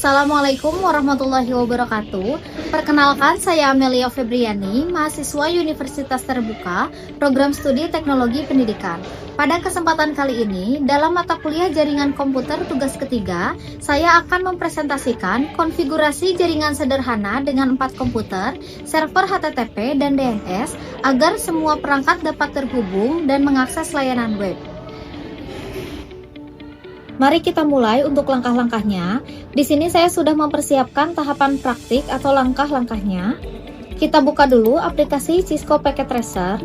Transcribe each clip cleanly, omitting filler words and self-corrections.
Assalamualaikum warahmatullahi wabarakatuh. Perkenalkan, saya Amelia Febriani, mahasiswa Universitas Terbuka, Program Studi Teknologi Pendidikan. Pada kesempatan kali ini, dalam mata kuliah Jaringan Komputer tugas ketiga, saya akan mempresentasikan konfigurasi jaringan sederhana dengan 4 komputer, server HTTP dan DNS, agar semua perangkat dapat terhubung dan mengakses layanan web. Mari kita mulai untuk langkah-langkahnya. Di sini saya sudah mempersiapkan tahapan praktik atau langkah-langkahnya. Kita buka dulu aplikasi Cisco Packet Tracer.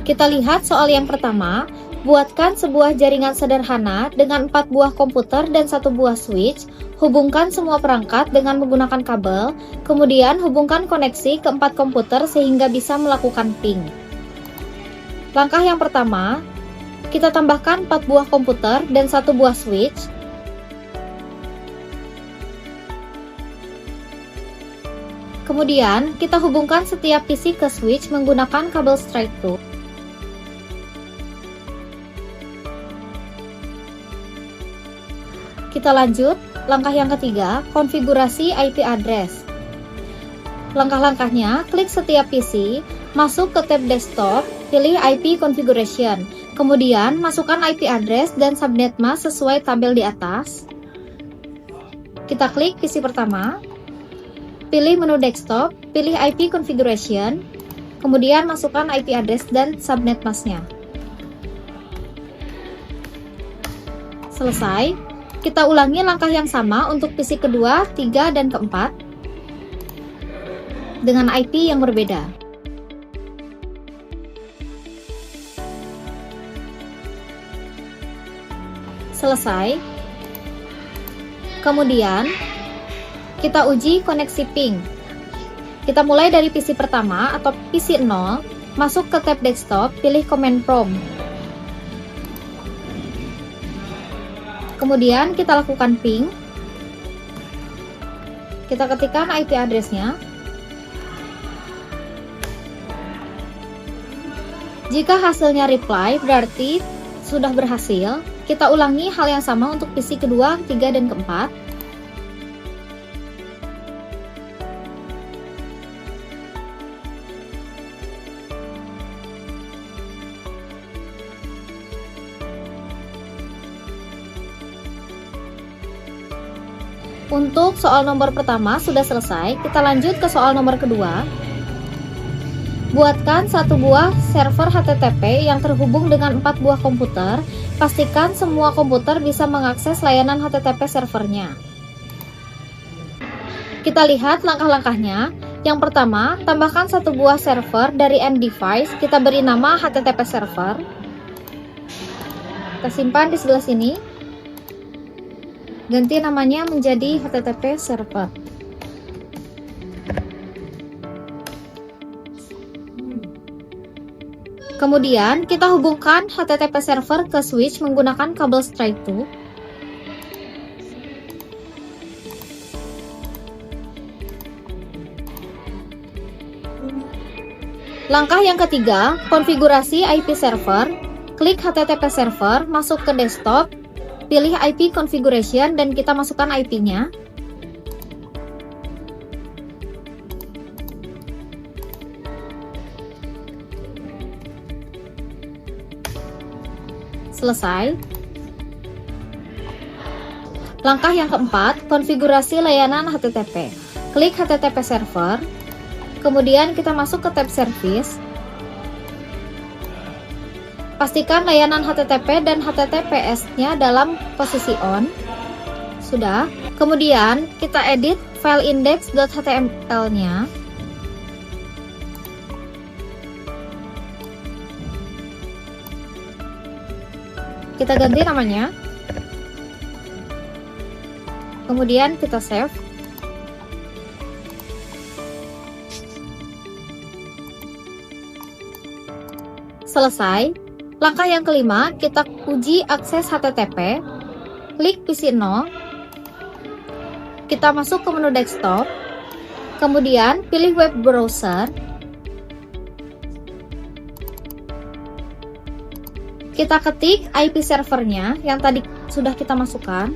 Kita lihat soal yang pertama. Buatkan sebuah jaringan sederhana dengan 4 buah komputer dan 1 buah switch. Hubungkan semua perangkat dengan menggunakan kabel. Kemudian hubungkan koneksi ke 4 komputer sehingga bisa melakukan ping. Langkah yang pertama, kita tambahkan 4 buah komputer dan 1 buah switch. Kemudian, kita hubungkan setiap PC ke switch menggunakan kabel straight through. Kita lanjut, langkah yang ketiga, konfigurasi IP address. Langkah-langkahnya, klik setiap PC, masuk ke tab desktop, pilih IP configuration, kemudian masukkan IP address dan subnet mask sesuai tabel di atas. Kita klik PC pertama, pilih menu desktop, pilih IP configuration, kemudian masukkan IP address dan subnet masknya. Selesai. Kita ulangi langkah yang sama untuk PC kedua, 3, dan keempat dengan IP yang berbeda. Selesai. Kemudian, kita uji koneksi ping. Kita mulai dari PC pertama atau PC 0, masuk ke tab desktop, pilih command prompt. Kemudian kita lakukan ping. Kita ketikkan IP address-nya. Jika hasilnya reply, berarti sudah berhasil. Kita ulangi hal yang sama untuk PC kedua, 3, dan keempat. Untuk soal nomor pertama sudah selesai, kita lanjut ke soal nomor kedua. Buatkan 1 buah server HTTP yang terhubung dengan 4 buah komputer. Pastikan semua komputer bisa mengakses layanan HTTP servernya. Kita lihat langkah-langkahnya. Yang pertama, tambahkan 1 buah server dari end device. Kita beri nama HTTP server. Kita simpan di sebelah sini. Ganti namanya menjadi HTTP server. Kemudian kita hubungkan HTTP server ke switch menggunakan kabel straight through. Langkah yang ketiga, konfigurasi IP server. Klik HTTP server, masuk ke desktop, pilih IP configuration dan kita masukkan IP-nya. Selesai. Langkah yang keempat, konfigurasi layanan HTTP. Klik HTTP server, kemudian kita masuk ke tab service. Pastikan layanan HTTP dan HTTPS-nya dalam posisi on. Sudah. Kemudian kita edit file index.html-nya. Kita ganti namanya. Kemudian kita save. Selesai. Langkah yang kelima, kita uji akses HTTP. Klik PC 0. Kita masuk ke menu desktop. Kemudian pilih web browser. Kita ketik IP servernya yang tadi sudah kita masukkan.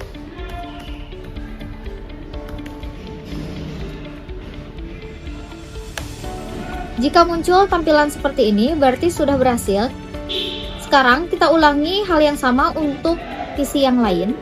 Jika muncul tampilan seperti ini, berarti sudah berhasil. Sekarang kita ulangi hal yang sama untuk PC yang lain.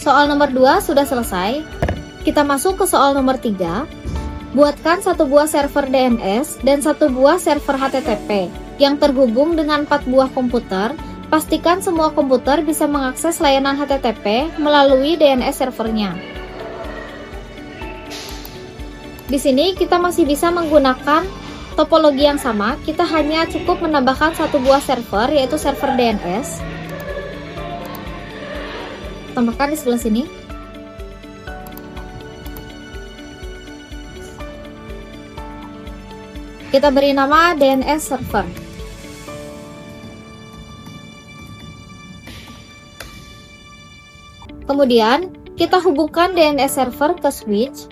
Soal nomor 2 sudah selesai. Kita masuk ke soal nomor 3. Buatkan satu buah server DNS dan satu buah server HTTP yang terhubung dengan 4 buah komputer. Pastikan semua komputer bisa mengakses layanan HTTP melalui DNS servernya. Di sini kita masih bisa menggunakan topologi yang sama. Kita hanya cukup menambahkan satu buah server, yaitu server DNS. Tambahkan di sebelah sini. Kita beri nama DNS server. Kemudian kita hubungkan DNS server ke switch.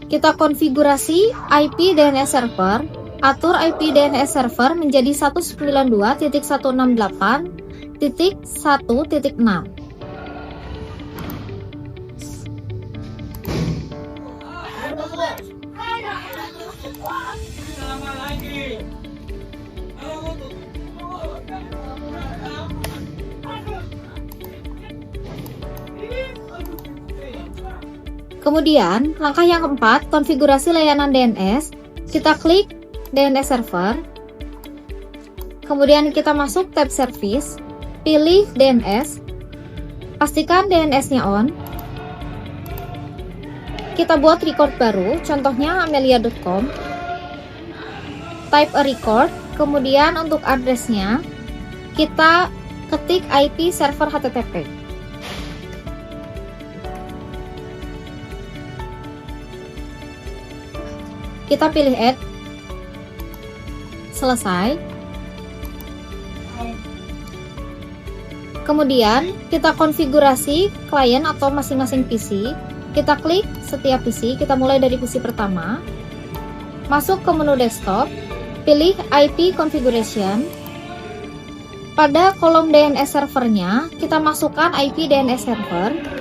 Kita konfigurasi IP DNS server. Atur IP DNS server menjadi 192.168.1.6. Kemudian, langkah yang keempat, konfigurasi layanan DNS. Kita klik DNS server. Kemudian kita masuk tab service, pilih DNS. Pastikan DNS-nya on. Kita buat record baru, contohnya amelia.com. Type a record, kemudian untuk addressnya kita ketik IP server HTTP. Kita pilih add. Selesai. Kemudian kita konfigurasi klien atau masing-masing PC. Kita klik setiap PC, kita mulai dari PC pertama. Masuk ke menu desktop, pilih IP configuration. Pada kolom DNS servernya, kita masukkan IP DNS server.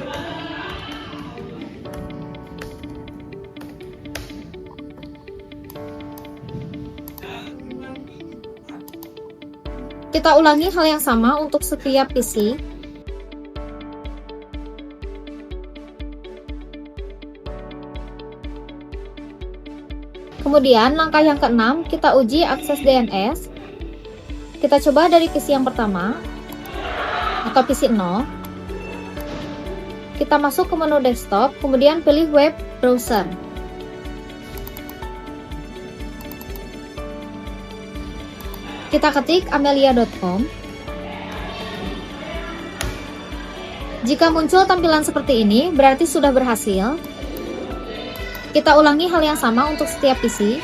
Kita ulangi hal yang sama untuk setiap PC. Kemudian langkah yang keenam, kita uji akses DNS. Kita coba dari PC yang pertama atau PC 0. Kita masuk ke menu desktop, kemudian pilih web browser. Kita ketik amelia.com. Jika muncul tampilan seperti ini, berarti sudah berhasil. Kita ulangi hal yang sama untuk setiap PC.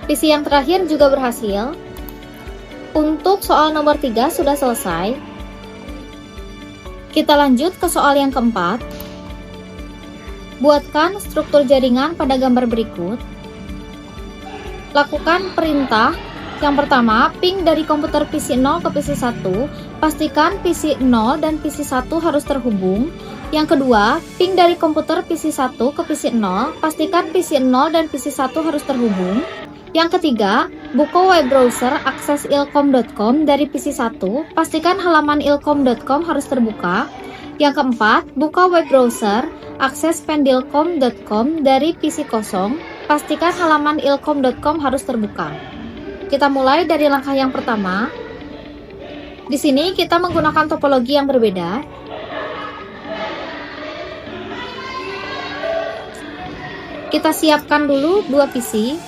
PC yang terakhir juga berhasil. Untuk soal nomor 3 sudah selesai. Kita lanjut ke soal yang keempat. Buatkan struktur jaringan pada gambar berikut. Lakukan perintah. Yang pertama, ping dari komputer PC 0 ke PC 1. Pastikan PC 0 dan PC 1 harus terhubung. Yang kedua, ping dari komputer PC 1 ke PC 0. Pastikan PC 0 dan PC 1 harus terhubung. Yang ketiga, buka web browser akses ilkom.com dari PC 1, pastikan halaman ilkom.com harus terbuka. Yang keempat, buka web browser akses pendilkom.com dari PC kosong, pastikan halaman ilkom.com harus terbuka. Kita mulai dari langkah yang pertama. Di sini kita menggunakan topologi yang berbeda. Kita siapkan dulu 2 PC.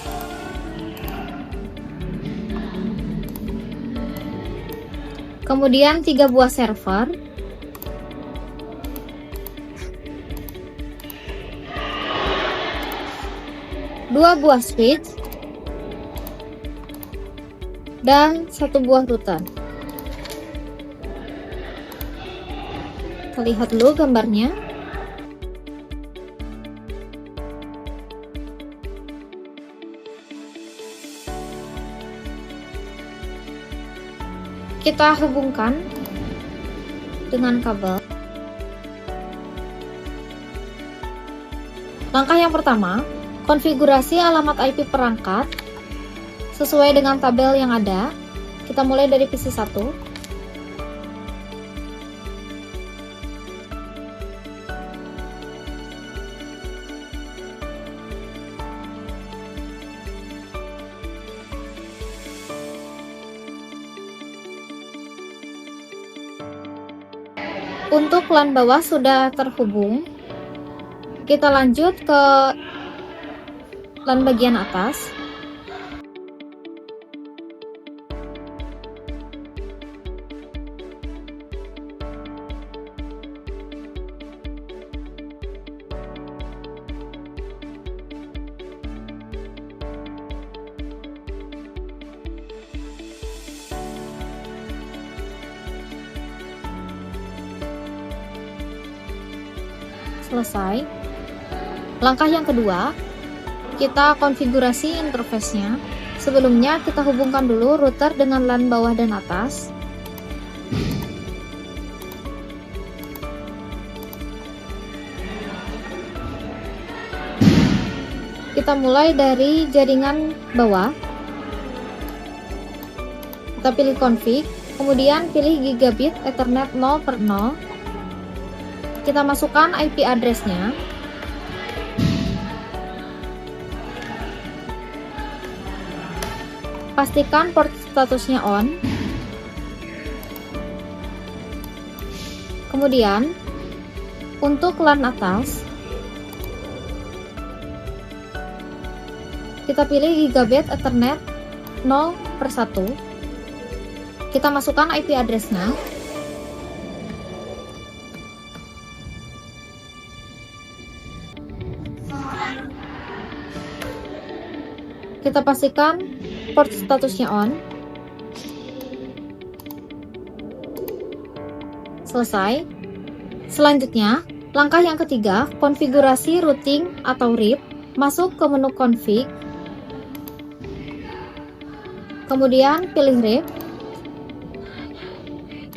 Kemudian 3 buah server. 2 buah switch dan 1 buah router. Kita lihat dulu gambarnya. Kita hubungkan dengan kabel. Langkah yang pertama, konfigurasi alamat IP perangkat sesuai dengan tabel yang ada. Kita mulai dari PC 1. Untuk LAN bawah sudah terhubung. Kita lanjut ke LAN bagian atas. Selesai. Langkah yang kedua, kita konfigurasi interface-nya. Sebelumnya kita hubungkan dulu router dengan LAN bawah dan atas. Kita mulai dari jaringan bawah. Kita pilih config, kemudian pilih gigabit Ethernet 0/0. Kita masukkan IP address-nya. Pastikan port statusnya on. Kemudian untuk LAN atas kita pilih gigabit Ethernet 0/1. Kita masukkan IP address-nya. Kita pastikan port statusnya on. Selesai. Selanjutnya, langkah yang ketiga, konfigurasi routing atau RIP. Masuk ke menu config. Kemudian pilih RIP.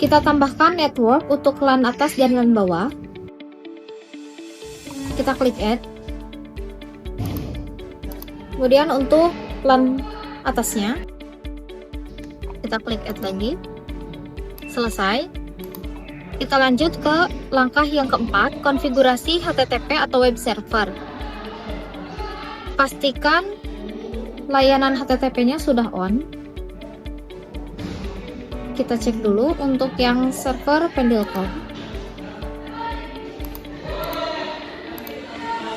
Kita tambahkan network untuk LAN atas dan LAN bawah. Kita klik add. Kemudian untuk LAN atasnya kita klik add lagi. Selesai. Kita lanjut ke langkah yang keempat, konfigurasi HTTP atau web server. Pastikan layanan HTTP-nya sudah on. Kita cek dulu untuk yang server Pendelcom.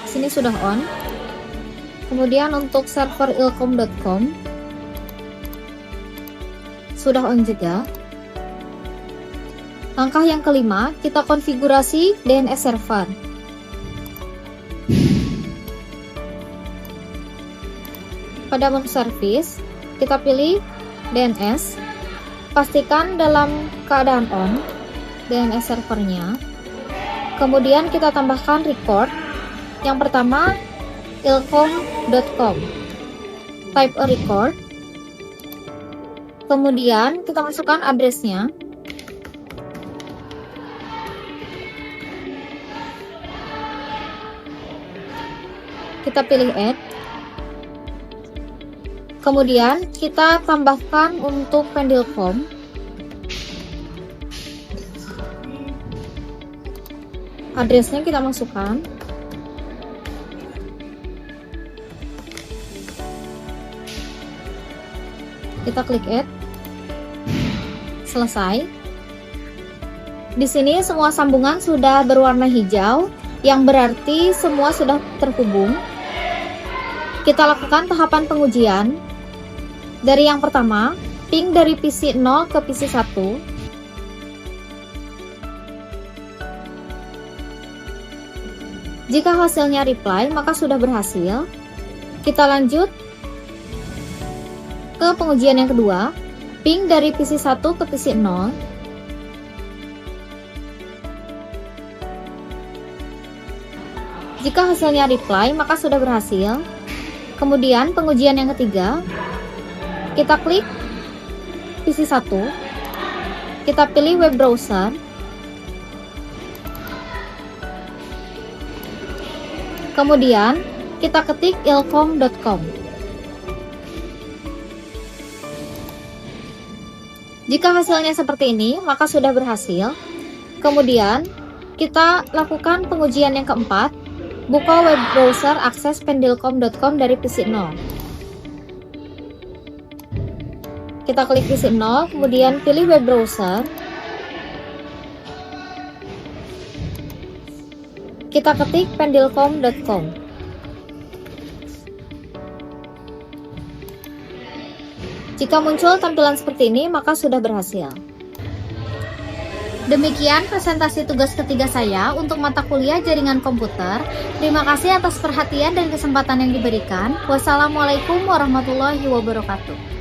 Sini sudah on. Kemudian untuk server ilkom.com sudah on juga. Langkah yang kelima, kita konfigurasi DNS server. Pada menu service, kita pilih DNS. Pastikan dalam keadaan on DNS servernya. Kemudian kita tambahkan record. Yang pertama, ilkom.com. Type a record. Kemudian kita masukkan address-nya. Kita pilih add. Kemudian kita tambahkan untuk Pendelcom. Address-nya kita masukkan. Kita klik add. Selesai. Di sini semua sambungan sudah berwarna hijau, yang berarti semua sudah terhubung. Kita lakukan tahapan pengujian. Dari yang pertama, ping dari PC 0 ke PC 1. Jika hasilnya reply, maka sudah berhasil. Kita lanjut ke pengujian yang kedua, ping dari PC 1 ke PC 0. Jika hasilnya reply, maka sudah berhasil. Kemudian pengujian yang ketiga, kita klik PC 1, kita pilih web browser, kemudian kita ketik ilkom.com. Jika hasilnya seperti ini, maka sudah berhasil. Kemudian kita lakukan pengujian yang keempat, buka web browser akses pendilkom.com dari PC 0. Kita klik PC 0, kemudian pilih web browser. Kita ketik pendilkom.com. Jika muncul tampilan seperti ini, maka sudah berhasil. Demikian presentasi tugas ketiga saya untuk mata kuliah jaringan komputer. Terima kasih atas perhatian dan kesempatan yang diberikan. Wassalamualaikum warahmatullahi wabarakatuh.